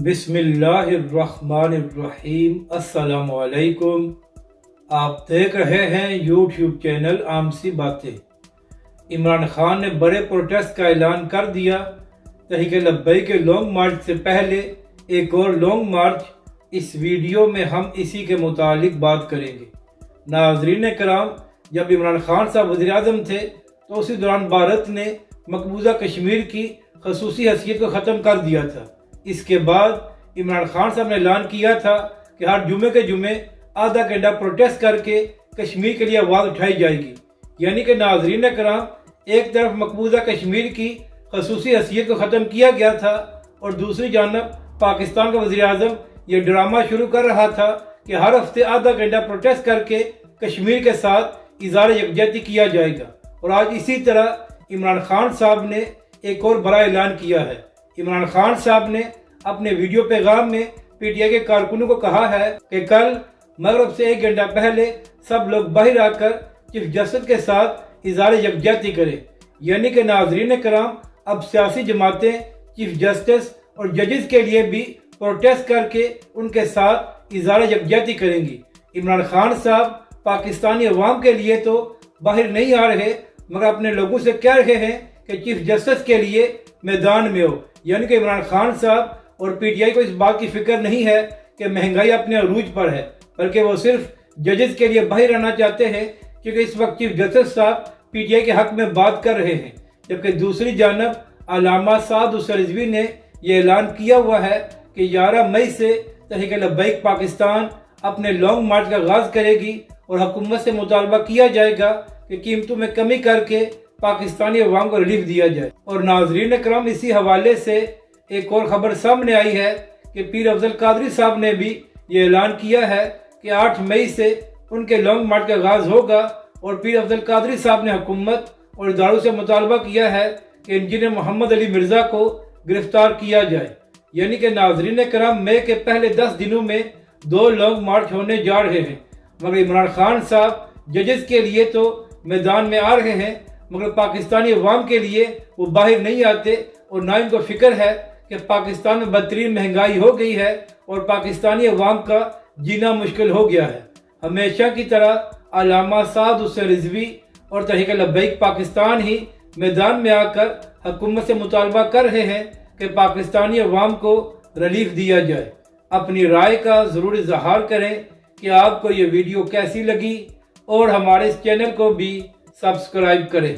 بسم اللہ الرحمن الرحیم۔ السلام علیکم۔ آپ دیکھ رہے ہیں یوٹیوب چینل عام سی باتیں۔ عمران خان نے بڑے پروٹیسٹ کا اعلان کر دیا۔ تحریک لبیک کے لانگ مارچ سے پہلے ایک اور لانگ مارچ، اس ویڈیو میں ہم اسی کے متعلق بات کریں گے۔ ناظرین کرام، جب عمران خان صاحب وزیر اعظم تھے تو اسی دوران بھارت نے مقبوضہ کشمیر کی خصوصی حیثیت کو ختم کر دیا تھا۔ اس کے بعد عمران خان صاحب نے اعلان کیا تھا کہ ہر جمعے کے جمعے آدھا گھنٹہ پروٹیسٹ کر کے کشمیر کے لیے آواز اٹھائی جائے گی۔ یعنی کہ ناظرین کرام، ایک طرف مقبوضہ کشمیر کی خصوصی حیثیت کو ختم کیا گیا تھا اور دوسری جانب پاکستان کا وزیر اعظم یہ ڈرامہ شروع کر رہا تھا کہ ہر ہفتے آدھا گھنٹہ پروٹیسٹ کر کے کشمیر کے ساتھ اظہار یکجہتی کیا جائے گا۔ اور آج اسی طرح عمران خان صاحب نے ایک اور بڑا اعلان کیا ہے۔ عمران خان صاحب نے اپنے ویڈیو پیغام میں پی ٹی آئی کے کارکنوں کو کہا ہے کہ کل مغرب سے ایک گھنٹہ پہلے سب لوگ باہر آ کر چیف جسٹس کے ساتھ اظہار یکجہتی کریں۔ یعنی کہ ناظرین کرام، اب سیاسی جماعتیں چیف جسٹس اور ججز کے لیے بھی پروٹیسٹ کر کے ان کے ساتھ اظہار یکجہتی کریں گی۔ عمران خان صاحب پاکستانی عوام کے لیے تو باہر نہیں آ رہے، مگر اپنے لوگوں سے کہہ رہے ہیں کہ چیف جسٹس کے لیے میدان میں ہو۔ یعنی کہ عمران خان صاحب اور پی ٹی آئی کو اس بات کی فکر نہیں ہے کہ مہنگائی اپنے عروج پر ہے، بلکہ وہ صرف ججز کے لیے باہر آنا چاہتے ہیں، کیونکہ اس وقت چیف جسٹس صاحب پی ٹی آئی کے حق میں بات کر رہے ہیں۔ جبکہ دوسری جانب علامہ سعد حسین رضوی نے یہ اعلان کیا ہوا ہے کہ 11 مئی سے تحریک لبیک پاکستان اپنے لانگ مارچ کا آغاز کرے گی اور حکومت سے مطالبہ کیا جائے گا کہ قیمتوں میں کمی کر کے پاکستانی عوام کو ریلیف دیا جائے۔ اور ناظرین کرام، اسی حوالے سے ایک اور خبر سامنے آئی ہے کہ پیر افضل قادری صاحب نے بھی یہ اعلان کیا ہے کہ 8 مئی سے ان کے لانگ مارچ کا آغاز ہوگا۔ اور پیر افضل قادری صاحب نے حکومت اور اداروں سے مطالبہ کیا ہے کہ انجینئر محمد علی مرزا کو گرفتار کیا جائے۔ یعنی کہ ناظرین کرام، مئی کے پہلے 10 دنوں میں 2 لانگ مارچ ہونے جا رہے ہیں، مگر عمران خان صاحب ججز کے لیے تو میدان میں آ رہے ہیں، مگر پاکستانی عوام کے لیے وہ باہر نہیں آتے، اور نہ ان کو فکر ہے کہ پاکستان میں بدترین مہنگائی ہو گئی ہے اور پاکستانی عوام کا جینا مشکل ہو گیا ہے۔ ہمیشہ کی طرح علامہ سعد حسین رضوی اور تحریک لبیک پاکستان ہی میدان میں آ کر حکومت سے مطالبہ کر رہے ہیں کہ پاکستانی عوام کو ریلیف دیا جائے۔ اپنی رائے کا ضرور اظہار کریں کہ آپ کو یہ ویڈیو کیسی لگی، اور ہمارے اس چینل کو بھی سبسکرائب کریں۔